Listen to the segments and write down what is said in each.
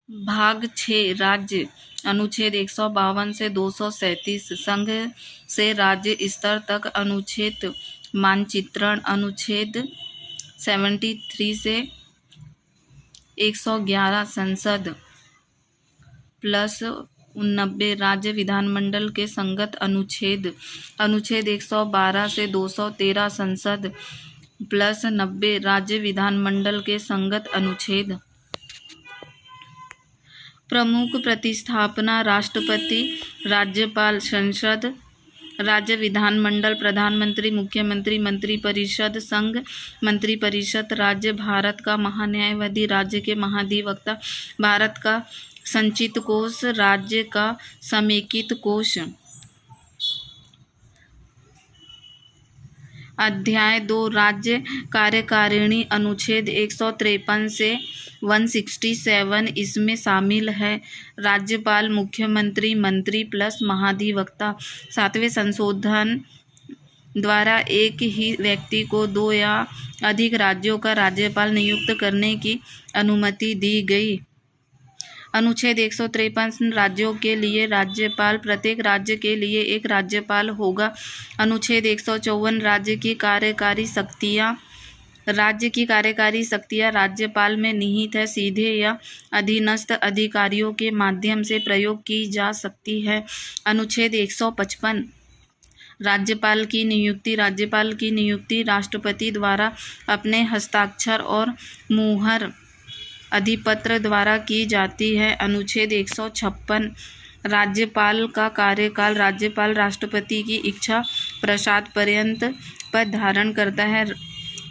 भाग 6 राज्य अनुच्छेद 152 से 237 संघ से राज्य स्तर तक अनुच्छेद मानचित्रण अनुच्छेद 73 से 111 संसद प्लस 89 राज्य विधानमंडल के संगत अनुच्छेद 112 से 213 संसद प्लस 90 राज्य विधानमंडल के संगत अनुच्छेद। प्रमुख प्रतिस्थापना राष्ट्रपति, राज्यपाल, संसद, राज्य विधानमंडल, प्रधानमंत्री, मुख्यमंत्री, मंत्रिपरिषद, संघ मंत्रिपरिषद, राज्य, भारत का महान्यायवादी, राज्य के महाधिवक्ता, भारत का संचित कोष, राज्य का समेकित कोष। अध्याय 2 राज्य कार्यकारिणी अनुच्छेद 153 से 167 इसमें शामिल है। राज्यपाल, मुख्यमंत्री, मंत्री प्लस महाधिवक्ता। 7वें संशोधन द्वारा एक ही व्यक्ति को 2 या अधिक राज्यों का राज्यपाल नियुक्त करने की अनुमति दी गई। अनुच्छेद 153 राज्यों के लिए राज्यपाल, प्रत्येक राज्य के लिए एक राज्यपाल होगा। अनुच्छेद 154 राज्य की कार्यकारी शक्तियाँ राज्यपाल में निहित है, सीधे या अधीनस्थ अधिकारियों के माध्यम से प्रयोग की जा सकती है। अनुच्छेद 155 राज्यपाल की नियुक्ति राष्ट्रपति द्वारा अपने हस्ताक्षर और मुहर अधिपत्र द्वारा की जाती है। अनुच्छेद 156 राज्यपाल का कार्यकाल राज्यपाल राष्ट्रपति की इच्छा प्रसाद पर्यंत पद धारण करता है।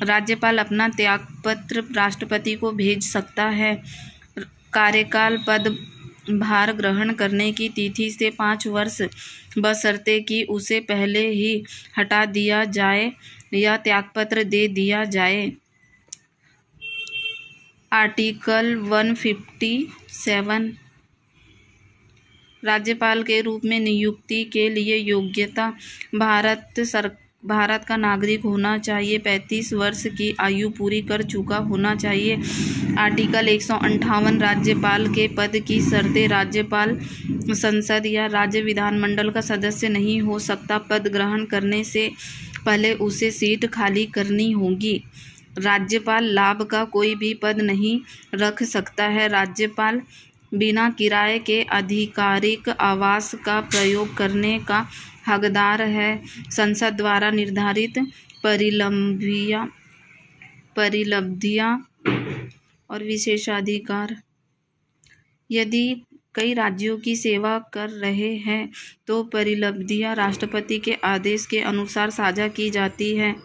राज्यपाल अपना त्यागपत्र राष्ट्रपति को भेज सकता है। कार्यकाल पदभार ग्रहण करने की तिथि से 5 वर्ष बशर्ते कि उसे पहले ही हटा दिया जाए या त्यागपत्र दे दिया जाए। आर्टिकल 157 राज्यपाल के रूप में नियुक्ति के लिए योग्यता भारत का नागरिक होना चाहिए, 35 वर्ष की आयु पूरी कर चुका होना चाहिए। आर्टिकल 158 राज्यपाल के पद की शर्तें राज्यपाल संसद या राज्य विधानमंडल का सदस्य नहीं हो सकता। पद ग्रहण करने से पहले उसे सीट खाली करनी होगी। राज्यपाल लाभ का कोई भी पद नहीं रख सकता है। राज्यपाल बिना किराए के आधिकारिक आवास का प्रयोग करने का हकदार है। संसद द्वारा निर्धारित परिलब्धियां और विशेषाधिकार। यदि कई राज्यों की सेवा कर रहे हैं तो परिलब्धियां राष्ट्रपति के आदेश के अनुसार साझा की जाती है।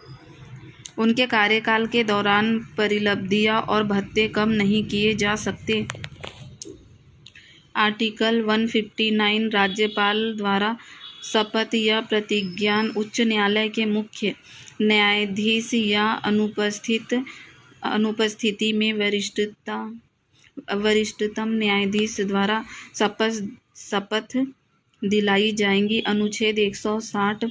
उनके कार्यकाल के दौरान परिलब्धियां और भत्ते कम नहीं किए जा सकते। आर्टिकल 159 राज्यपाल द्वारा शपथ या प्रतिज्ञा उच्च न्यायालय के मुख्य न्यायाधीश या अनुपस्थिति में वरिष्ठतम न्यायाधीश द्वारा शपथ दिलाई जाएगी। अनुच्छेद 160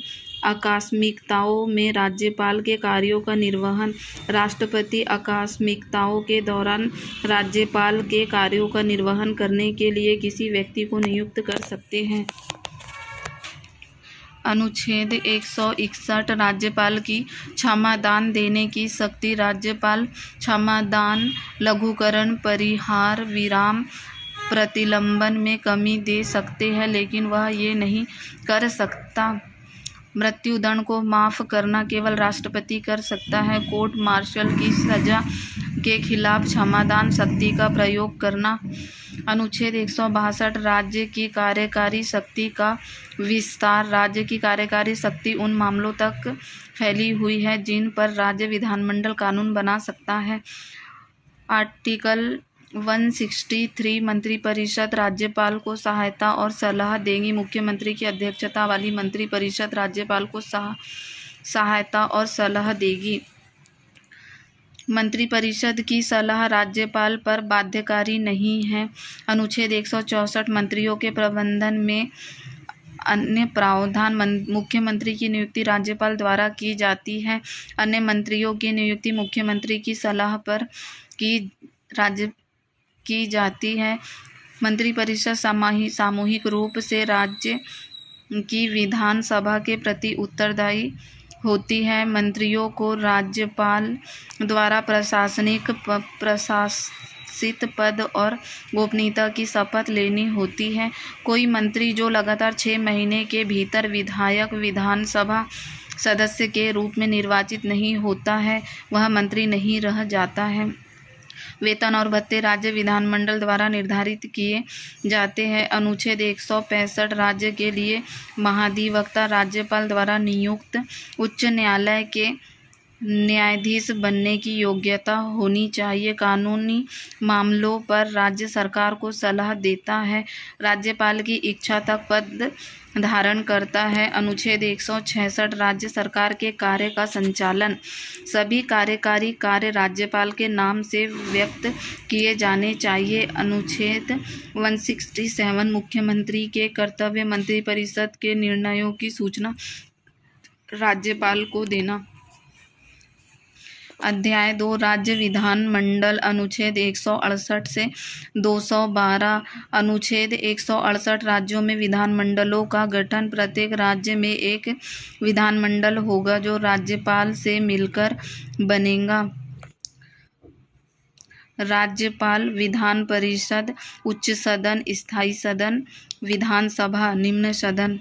आकस्मिकताओं में राज्यपाल के कार्यों का निर्वहन। राष्ट्रपति आकस्मिकताओं के दौरान राज्यपाल के कार्यों का निर्वहन करने के लिए किसी व्यक्ति को नियुक्त कर सकते हैं। अनुच्छेद 161 राज्यपाल की क्षमादान देने की शक्ति। राज्यपाल क्षमादान, लघुकरण, परिहार, विराम, प्रतिलंबन में कमी दे सकते हैं, लेकिन वह ये नहीं कर सकता। मृत्युदंड को माफ करना केवल राष्ट्रपति कर सकता है। कोर्ट मार्शल की सजा के खिलाफ क्षमादान शक्ति का प्रयोग करना। अनुच्छेद 162 राज्य की कार्यकारी शक्ति का विस्तार। राज्य की कार्यकारी शक्ति उन मामलों तक फैली हुई है जिन पर राज्य विधानमंडल कानून बना सकता है। आर्टिकल 163 मंत्रिपरिषद राज्यपाल को सहायता और सलाह देगी। मुख्यमंत्री की अध्यक्षता वाली मंत्रिपरिषद राज्यपाल को सहायता और सलाह देगी। मंत्रिपरिषद की सलाह राज्यपाल पर बाध्यकारी नहीं है। अनुच्छेद 164 मंत्रियों के प्रबंधन में अन्य प्रावधान। मुख्यमंत्री की नियुक्ति राज्यपाल द्वारा की जाती है। अन्य मंत्रियों की नियुक्ति मुख्यमंत्री की सलाह पर की जाती है। मंत्रिपरिषद सामूहिक रूप से राज्य की विधानसभा के प्रति उत्तरदायी होती है। मंत्रियों को राज्यपाल द्वारा प्रशासित पद और गोपनीयता की शपथ लेनी होती है। कोई मंत्री जो लगातार 6 महीने के भीतर विधानसभा सदस्य के रूप में निर्वाचित नहीं होता है, वह मंत्री नहीं रह जाता है। वेतन और भत्ते राज्य विधानमंडल द्वारा निर्धारित किए जाते हैं। अनुच्छेद 165 राज्य के लिए महाधिवक्ता राज्यपाल द्वारा नियुक्त उच्च न्यायालय के न्यायाधीश बनने की योग्यता होनी चाहिए। कानूनी मामलों पर राज्य सरकार को सलाह देता है। राज्यपाल की इच्छा तक पद धारण करता है। अनुच्छेद 166 राज्य सरकार के कार्य का संचालन। सभी कार्यकारी कार्य राज्यपाल के नाम से व्यक्त किए जाने चाहिए। अनुच्छेद 167 मुख्यमंत्री के कर्तव्य मंत्रिपरिषद के निर्णयों की सूचना राज्यपाल को देना। अध्याय 2 राज्य विधानमंडल। अनुच्छेद 168 से 212। अनुच्छेद 168 राज्यों में विधानमंडलों का गठन। प्रत्येक राज्य में एक विधानमंडल होगा जो राज्यपाल से मिलकर बनेगा। राज्यपाल, विधान परिषद, उच्च सदन, स्थायी सदन, विधानसभा, निम्न सदन।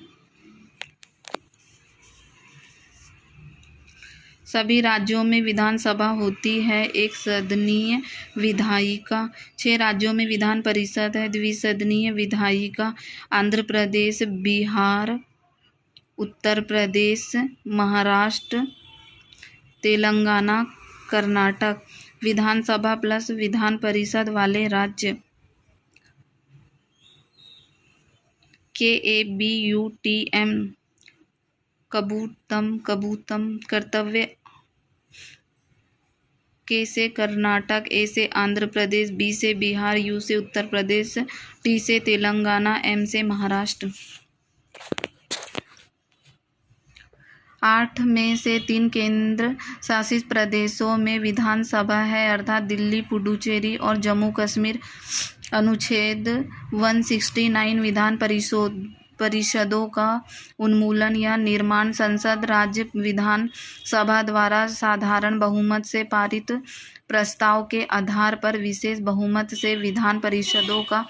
सभी राज्यों में विधानसभा होती है। एक सदनीय विधायिका। 6 राज्यों में विधान परिषद है। द्विसदनीय विधायिका। आंध्र प्रदेश, बिहार, उत्तर प्रदेश, महाराष्ट्र, तेलंगाना, कर्नाटक। विधानसभा प्लस विधान परिषद वाले राज्य। KABUTM कबूतम। कर्तव्य। K से कर्नाटक, A से आंध्र प्रदेश, B से बिहार, U से उत्तर प्रदेश, T से तेलंगाना, M से महाराष्ट्र। 8 में से 3 केंद्र शासित प्रदेशों में विधानसभा है, अर्थात दिल्ली, पुडुचेरी और जम्मू कश्मीर। अनुच्छेद 169 विधान परिषदों का उन्मूलन या निर्माण। संसद राज्य विधान सभा द्वारा साधारण बहुमत से पारित प्रस्ताव के आधार पर विशेष बहुमत से विधान परिषदों का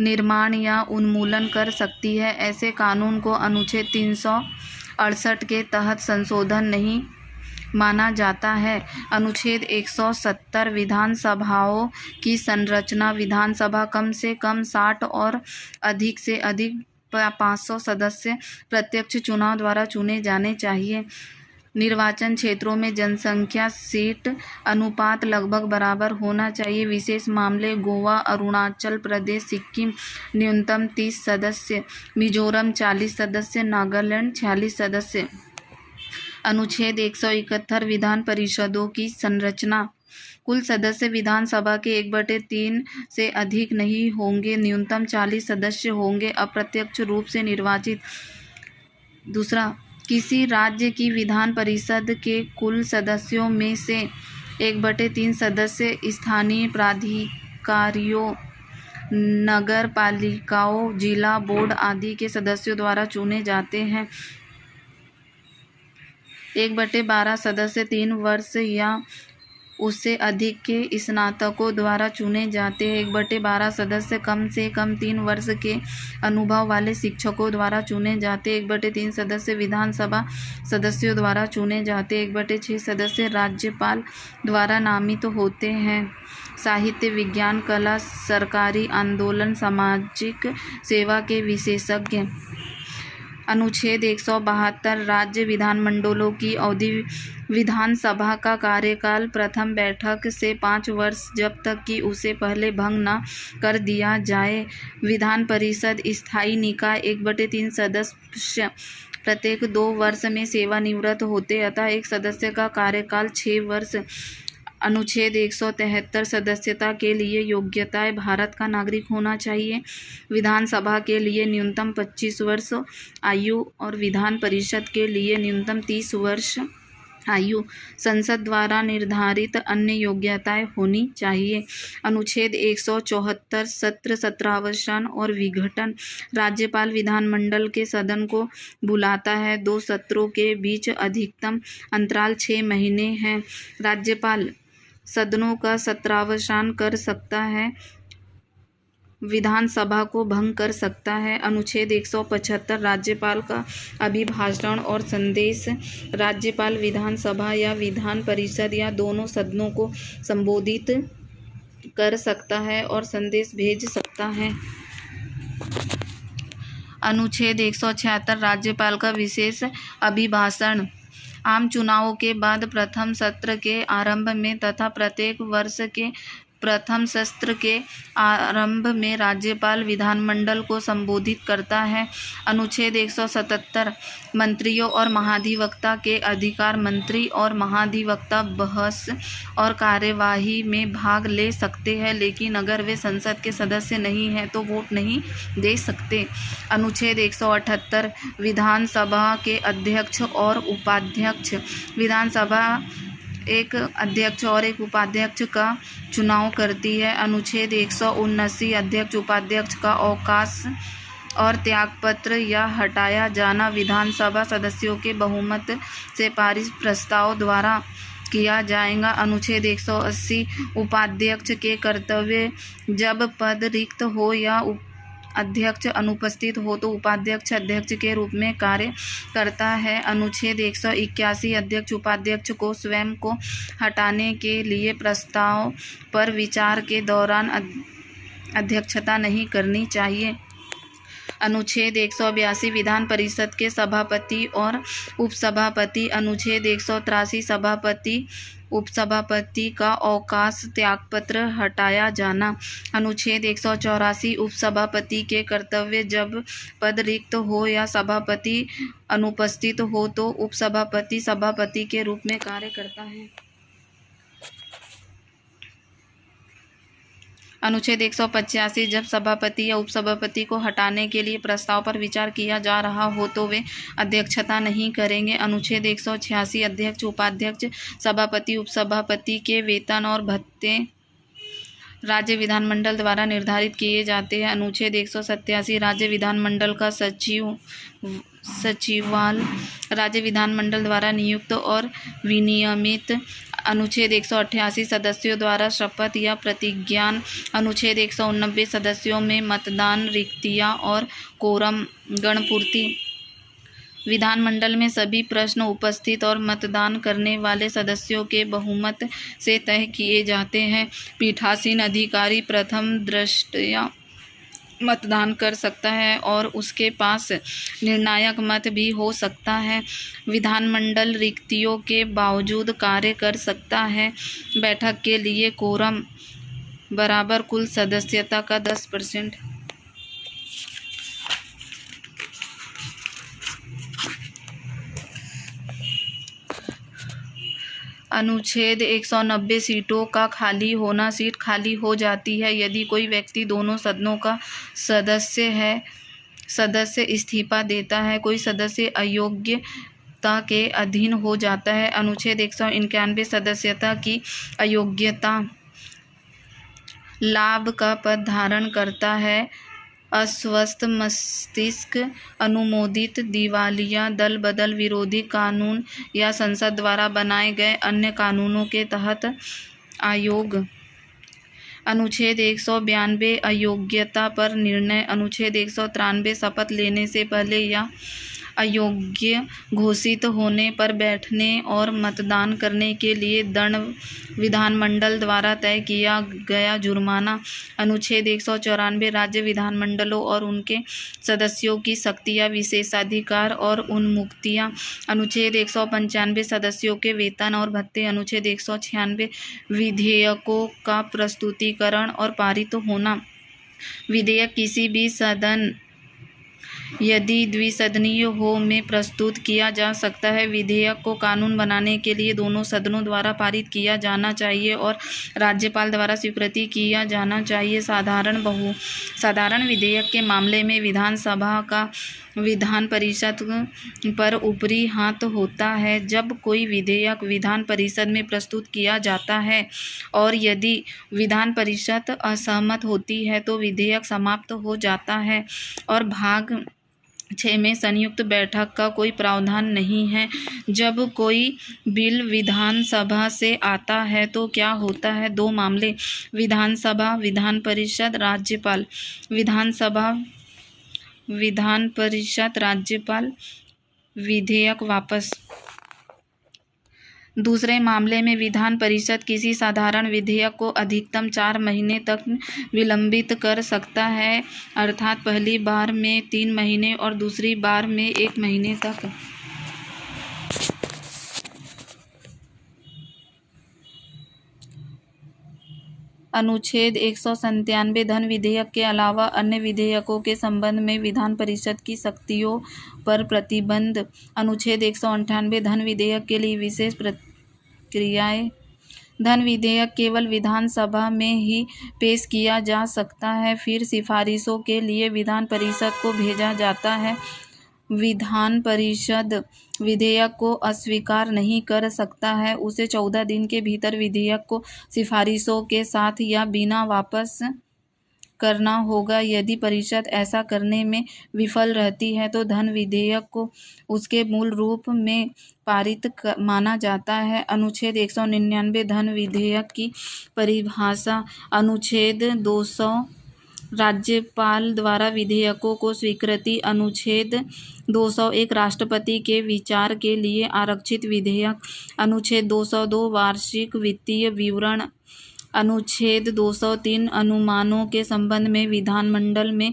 निर्माण या उन्मूलन कर सकती है। ऐसे कानून को अनुच्छेद 368 के तहत संशोधन नहीं माना जाता है। अनुच्छेद 170 विधानसभाओं की संरचना। विधानसभा कम से कम 60 और अधिक से अधिक 500 सदस्य प्रत्यक्ष चुनाव द्वारा चुने जाने चाहिए। निर्वाचन क्षेत्रों में जनसंख्या सीट अनुपात लगभग बराबर होना चाहिए। विशेष मामले गोवा, अरुणाचल प्रदेश, सिक्किम न्यूनतम 30 सदस्य, मिजोरम 40 सदस्य, नागालैंड 46 सदस्य। अनुच्छेद 171 विधान परिषदों की संरचना। कुल सदस्य विधानसभा के 1/3 से अधिक नहीं होंगे। न्यूनतम 40 सदस्य होंगे। अप्रत्यक्ष रूप से निर्वाचित। दूसरा, किसी राज्य की विधान परिषद के कुल सदस्यों में से 1/3 सदस्य स्थानीय प्राधिकारियों, नगर पालिकाओं, जिला बोर्ड आदि के सदस्यों द्वारा चुने जाते हैं। 1/12 सदस्य 3 वर्ष या उससे अधिक के स्नातकों द्वारा चुने जाते हैं। 1/12 सदस्य कम से कम 3 वर्ष के अनुभव वाले शिक्षकों द्वारा चुने जाते हैं। 1/3 सदस्य विधानसभा सदस्यों द्वारा चुने जाते हैं। 1/6 सदस्य राज्यपाल द्वारा नामित होते हैं। साहित्य, विज्ञान, कला, सरकारी आंदोलन, सामाजिक सेवा के विशेषज्ञ। अनुच्छेद 172 राज्य विधानमंडलों की अवधि। विधानसभा का कार्यकाल प्रथम बैठक से 5 वर्ष, जब तक कि उसे पहले भंग न कर दिया जाए। विधान परिषद स्थायी निकाय। 1/3 सदस्य प्रत्येक 2 वर्ष में सेवानिवृत्त होते, अतः एक सदस्य का कार्यकाल 6 वर्ष। अनुच्छेद 173 सदस्यता के लिए योग्यताएं। भारत का नागरिक होना चाहिए। विधानसभा के लिए न्यूनतम 25 वर्ष आयु और विधान परिषद के लिए न्यूनतम 30 वर्ष आयु संसद द्वारा निर्धारित अन्य योग्यताएं होनी चाहिए। अनुच्छेद 174 सत्र सत्रावसान और विघटन। राज्यपाल विधानमंडल के सदन को बुलाता है। 2 सत्रों के बीच अधिकतम अंतराल 6 महीने है। राज्यपाल सदनों का सत्रावसान कर सकता है, विधानसभा को भंग कर सकता है। अनुच्छेद 175 राज्यपाल का अभिभाषण और संदेश। राज्यपाल विधानसभा या विधान परिषद या दोनों सदनों को संबोधित कर सकता है और संदेश भेज सकता है। अनुच्छेद 176 राज्यपाल का विशेष अभिभाषण। आम चुनावों के बाद प्रथम सत्र के आरंभ में तथा प्रत्येक वर्ष के प्रथम सत्र के आरंभ में राज्यपाल विधानमंडल को संबोधित करता है। अनुच्छेद 177 मंत्रियों और महाधिवक्ता के अधिकार। मंत्री और महाधिवक्ता बहस और कार्यवाही में भाग ले सकते हैं, लेकिन अगर वे संसद के सदस्य नहीं हैं तो वोट नहीं दे सकते। अनुच्छेद 178 विधानसभा के अध्यक्ष और उपाध्यक्ष। विधानसभा एक अध्यक्ष और एक उपाध्यक्ष का चुनाव करती है। अनुच्छेद 179 अध्यक्ष उपाध्यक्ष का अवकाश और त्यागपत्र या हटाया जाना विधानसभा सदस्यों के बहुमत से पारित प्रस्ताव द्वारा किया जाएगा। अनुच्छेद 180 उपाध्यक्ष के कर्तव्य। जब पद रिक्त हो या अध्यक्ष अनुपस्थित हो तो उपाध्यक्ष अध्यक्ष के रूप में कार्य करता है। अनुच्छेद 181 अध्यक्ष उपाध्यक्ष को स्वयं को हटाने के लिए प्रस्ताव पर विचार के दौरान अध्यक्षता नहीं करनी चाहिए। अनुच्छेद 182 विधान परिषद के सभापति और उपसभापति। अनुच्छेद 183 सभापति उपसभापति का अवकाश त्यागपत्र हटाया जाना। अनुच्छेद 184 उपसभापति के कर्तव्य। जब पद रिक्त हो या सभापति अनुपस्थित हो तो उपसभापति सभापति के रूप में कार्य करता है। अनुच्छेद 185 जब सभापति या उपसभापति को हटाने के लिए प्रस्ताव पर विचार किया जा रहा हो तो वे अध्यक्षता नहीं करेंगे। अनुच्छेद 186 अध्यक्ष उपाध्यक्ष सभापति उपसभापति के वेतन और भत्ते राज्य विधानमंडल द्वारा निर्धारित किए जाते हैं। अनुच्छेद 187 राज्य विधानमंडल का सचिवाल राज्य विधानमंडल द्वारा नियुक्त और विनियमित। अनुच्छेद 188 सदस्यों द्वारा शपथ या प्रतिज्ञान। अनुच्छेद 189 सदस्यों में मतदान, रिक्तियां और कोरम गणपूर्ति। विधानमंडल में सभी प्रश्न उपस्थित और मतदान करने वाले सदस्यों के बहुमत से तय किए जाते हैं। पीठासीन अधिकारी प्रथम दृष्टया मतदान कर सकता है और उसके पास निर्णायक मत भी हो सकता है। विधानमंडल रिक्तियों के बावजूद कार्य कर सकता है। बैठक के लिए कोरम बराबर कुल सदस्यता का 10%। अनुच्छेद 190 सीटों का खाली होना। सीट खाली हो जाती है यदि कोई व्यक्ति दोनों सदनों का सदस्य इस्तीफा देता है, कोई सदस्य अयोग्यता के अधीन हो जाता है। अनुच्छेद 191 सदस्यता की अयोग्यता। लाभ का पद धारण करता है, अस्वस्थ मस्तिष्क, अनुमोदित दिवालिया, दल बदल विरोधी कानून या संसद द्वारा बनाए गए अन्य कानूनों के तहत अयोग्य। अनुच्छेद 192 अयोग्यता पर निर्णय। अनुच्छेद 193 शपथ लेने से पहले या अयोग्य घोषित होने पर बैठने और मतदान करने के लिए दंड, विधानमंडल द्वारा तय किया गया जुर्माना। अनुच्छेद 194 राज्य विधानमंडलों और उनके सदस्यों की शक्तियाँ, विशेषाधिकार और उन्मुक्तियाँ। अनुच्छेद 195 सदस्यों के वेतन और भत्ते। अनुच्छेद 196 विधेयकों का प्रस्तुतिकरण और पारित होना। विधेयक किसी भी सदन यदि द्विसदनीय हो में प्रस्तुत किया जा सकता है। विधेयक को कानून बनाने के लिए दोनों सदनों द्वारा पारित किया जाना चाहिए और राज्यपाल द्वारा स्वीकृति किया जाना चाहिए। साधारण विधेयक के मामले में विधानसभा का विधान परिषद पर ऊपरी हाथ होता है। जब कोई विधेयक विधान परिषद में प्रस्तुत किया जाता है और यदि विधान परिषद असहमत होती है तो विधेयक समाप्त हो जाता है और भाग 6 में संयुक्त बैठक का कोई प्रावधान नहीं है। जब कोई बिल विधानसभा से आता है तो क्या होता है? 2 मामले, विधानसभा, विधान परिषद, राज्यपाल। विधानसभा, विधान परिषद, राज्यपाल, विधेयक वापस। दूसरे मामले में विधान परिषद किसी साधारण विधेयक को अधिकतम 4 महीने तक विलंबित कर सकता है, अर्थात पहली बार में 3 महीने और दूसरी बार में 1 महीने तक। अनुच्छेद 197 धन विधेयक के अलावा अन्य विधेयकों के संबंध में विधान परिषद की शक्तियों पर प्रतिबंध। अनुच्छेद 198 धन विधेयक के लिए विशेष प्रक्रियाएं। धन विधेयक केवल विधानसभा में ही पेश किया जा सकता है, फिर सिफारिशों के लिए विधान परिषद को भेजा जाता है। विधान परिषद विधेयक को अस्वीकार नहीं कर सकता है। उसे 14 दिन के भीतर विधेयक को सिफारिशों के साथ या बिना वापस करना होगा। यदि परिषद ऐसा करने में विफल रहती है तो धन विधेयक को उसके मूल रूप में पारित माना जाता है। अनुच्छेद 199 धन विधेयक की परिभाषा। अनुच्छेद 200 राज्यपाल द्वारा विधेयकों को स्वीकृति। अनुच्छेद 201 राष्ट्रपति के विचार के लिए आरक्षित विधेयक। अनुच्छेद 202 वार्षिक वित्तीय विवरण। अनुच्छेद 203 अनुमानों के संबंध में विधानमंडल में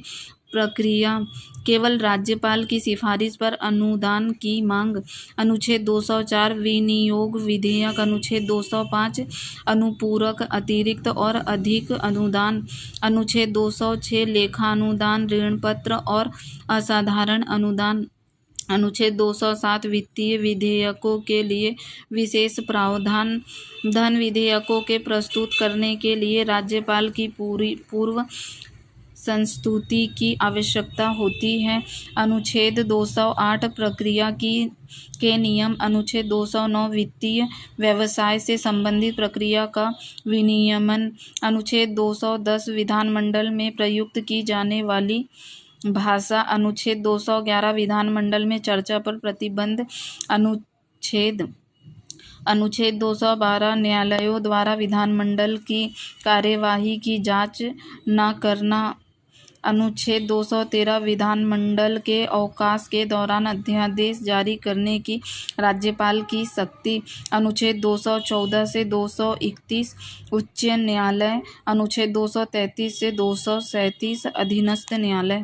प्रक्रिया। केवल राज्यपाल की सिफारिश पर अनुदान की मांग। अनुच्छेद 204 विनियोग विधेयक। अनुच्छेद 205 अनुपूरक, अतिरिक्त और अधिक अनुदान। अनुच्छेद 206 लेखा अनुदान, ऋण पत्र और असाधारण अनुदान। अनुच्छेद 207 वित्तीय विधेयकों के लिए विशेष प्रावधान। धन विधेयकों के प्रस्तुत करने के लिए राज्यपाल की पूर्व संस्तुति की आवश्यकता होती है। अनुच्छेद 208 प्रक्रिया के नियम। अनुच्छेद 209 वित्तीय व्यवसाय से संबंधित प्रक्रिया का विनियमन। अनुच्छेद 210 विधानमंडल में प्रयुक्त की जाने वाली भाषा। अनुच्छेद 211 विधानमंडल में चर्चा पर प्रतिबंध। अनुच्छेद 212 न्यायालयों द्वारा विधानमंडल की कार्यवाही की जांच न करना। अनुच्छेद 213 विधानमंडल के अवकाश के दौरान अध्यादेश जारी करने की राज्यपाल की शक्ति। अनुच्छेद 214 से 231 उच्च न्यायालय। अनुच्छेद 233 से 237 अधीनस्थ न्यायालय।